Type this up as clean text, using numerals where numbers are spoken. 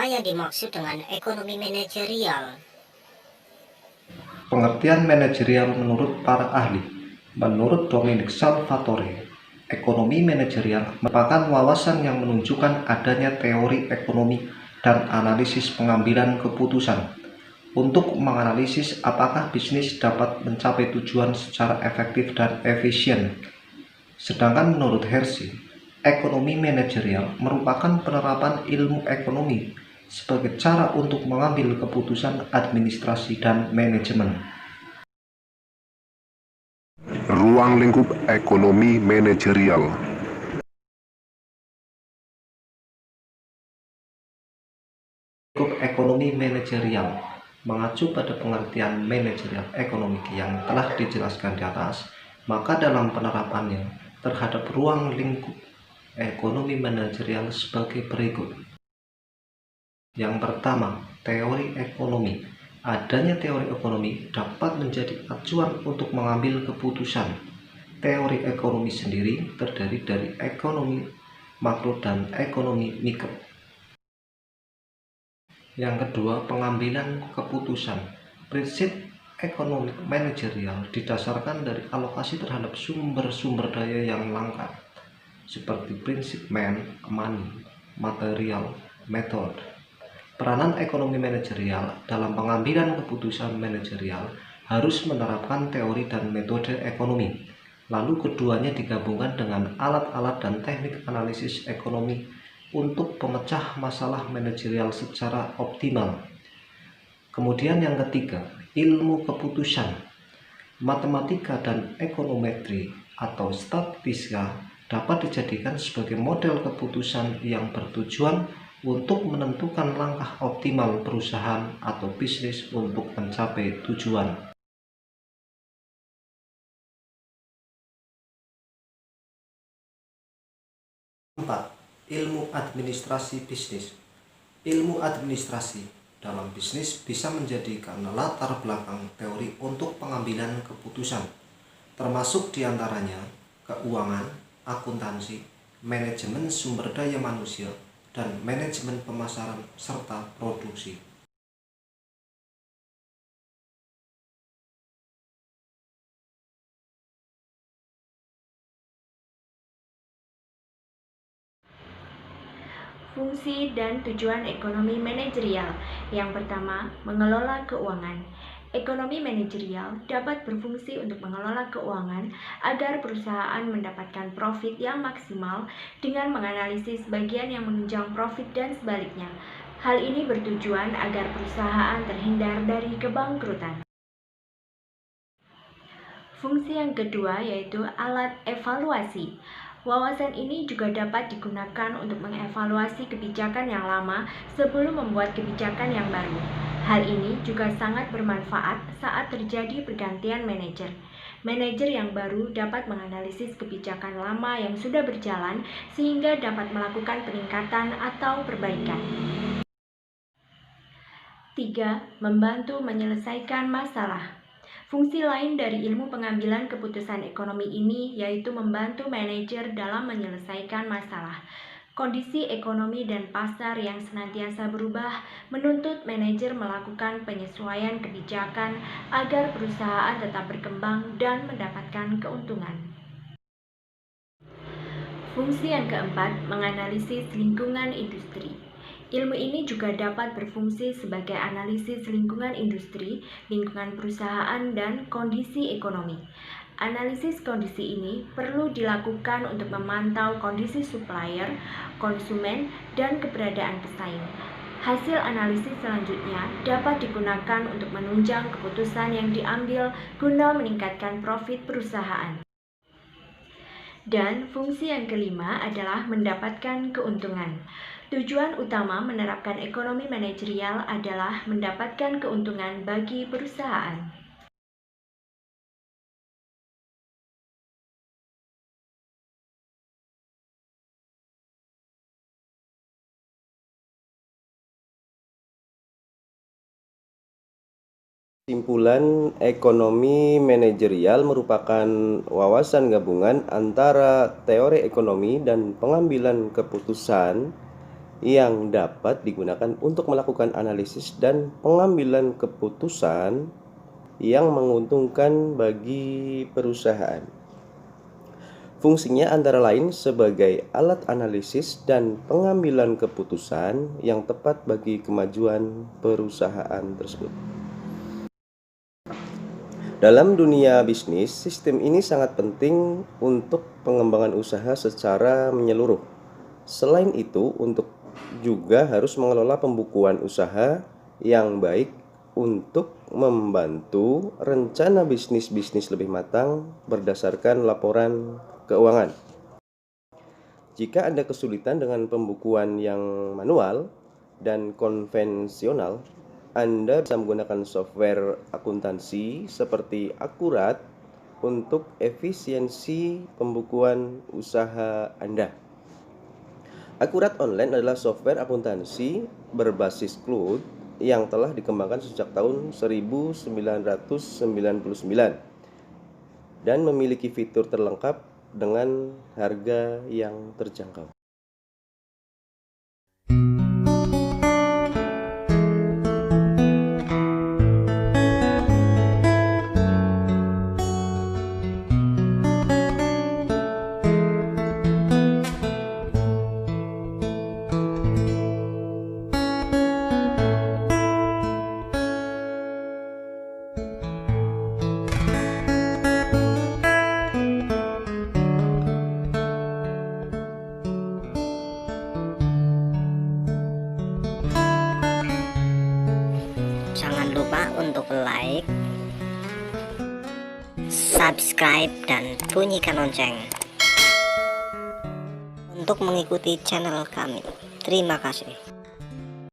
Apa yang dimaksud dengan ekonomi manajerial? Pengertian manajerial menurut para ahli. Menurut Dominic Salvatore, ekonomi manajerial merupakan wawasan yang menunjukkan adanya teori ekonomi dan analisis pengambilan keputusan untuk menganalisis apakah bisnis dapat mencapai tujuan secara efektif dan efisien. Sedangkan menurut Hershey, ekonomi manajerial merupakan penerapan ilmu ekonomi sebagai cara untuk mengambil keputusan administrasi dan manajemen. Ruang lingkup ekonomi manajerial. Lingkup ekonomi manajerial mengacu pada pengertian manajerial ekonomi yang telah dijelaskan di atas, maka dalam penerapannya terhadap ruang lingkup ekonomi manajerial sebagai berikut. Yang pertama, teori ekonomi. Adanya teori ekonomi dapat menjadi acuan untuk mengambil keputusan. Teori ekonomi sendiri terdiri dari ekonomi makro dan ekonomi mikro. Yang kedua, pengambilan keputusan. Prinsip ekonomi manajerial didasarkan dari alokasi terhadap sumber-sumber daya yang langka, seperti prinsip money, material, method. Peranan ekonomi manajerial dalam pengambilan keputusan manajerial harus menerapkan teori dan metode ekonomi. Lalu keduanya digabungkan dengan alat-alat dan teknik analisis ekonomi untuk pemecah masalah manajerial secara optimal. Kemudian yang ketiga, ilmu keputusan. Matematika dan ekonometri atau statistika dapat dijadikan sebagai model keputusan yang bertujuan untuk menentukan langkah optimal perusahaan atau bisnis untuk mencapai tujuan. 4. Ilmu administrasi bisnis. Ilmu administrasi dalam bisnis bisa menjadi karena latar belakang teori untuk pengambilan keputusan, termasuk diantaranya keuangan, akuntansi, manajemen sumber daya manusia, dan manajemen pemasaran serta produksi. Fungsi dan tujuan ekonomi manajerial. Yang pertama, mengelola keuangan. Ekonomi manajerial dapat berfungsi untuk mengelola keuangan agar perusahaan mendapatkan profit yang maksimal dengan menganalisis bagian yang menunjang profit dan sebaliknya. Hal ini bertujuan agar perusahaan terhindar dari kebangkrutan. Fungsi yang kedua yaitu alat evaluasi. Wawasan ini juga dapat digunakan untuk mengevaluasi kebijakan yang lama sebelum membuat kebijakan yang baru. Hal ini juga sangat bermanfaat saat terjadi pergantian manajer. Manajer yang baru dapat menganalisis kebijakan lama yang sudah berjalan sehingga dapat melakukan peningkatan atau perbaikan. 3. Membantu menyelesaikan masalah. Fungsi lain dari ilmu pengambilan keputusan ekonomi ini yaitu membantu manajer dalam menyelesaikan masalah. Kondisi ekonomi dan pasar yang senantiasa berubah menuntut manajer melakukan penyesuaian kebijakan agar perusahaan tetap berkembang dan mendapatkan keuntungan. Fungsi yang keempat, menganalisis lingkungan industri. Ilmu ini juga dapat berfungsi sebagai analisis lingkungan industri, lingkungan perusahaan, dan kondisi ekonomi. Analisis kondisi ini perlu dilakukan untuk memantau kondisi supplier, konsumen, dan keberadaan pesaing. Hasil analisis selanjutnya dapat digunakan untuk menunjang keputusan yang diambil guna meningkatkan profit perusahaan. Dan fungsi yang kelima adalah mendapatkan keuntungan. Tujuan utama menerapkan ekonomi manajerial adalah mendapatkan keuntungan bagi perusahaan. Kesimpulan, ekonomi manajerial merupakan wawasan gabungan antara teori ekonomi dan pengambilan keputusan yang dapat digunakan untuk melakukan analisis dan pengambilan keputusan yang menguntungkan bagi perusahaan. Fungsinya antara lain sebagai alat analisis dan pengambilan keputusan yang tepat bagi kemajuan perusahaan tersebut. Dalam dunia bisnis, sistem ini sangat penting untuk pengembangan usaha secara menyeluruh. Selain itu, untuk juga harus mengelola pembukuan usaha yang baik untuk membantu rencana bisnis lebih matang berdasarkan laporan keuangan. Jika ada kesulitan dengan pembukuan yang manual dan konvensional, Anda bisa menggunakan software akuntansi seperti Akurat untuk efisiensi pembukuan usaha Anda. Akurat Online adalah software akuntansi berbasis cloud yang telah dikembangkan sejak tahun 1999 dan memiliki fitur terlengkap dengan harga yang terjangkau. Jangan lupa untuk like, subscribe, dan bunyikan lonceng untuk mengikuti channel kami. Terima kasih.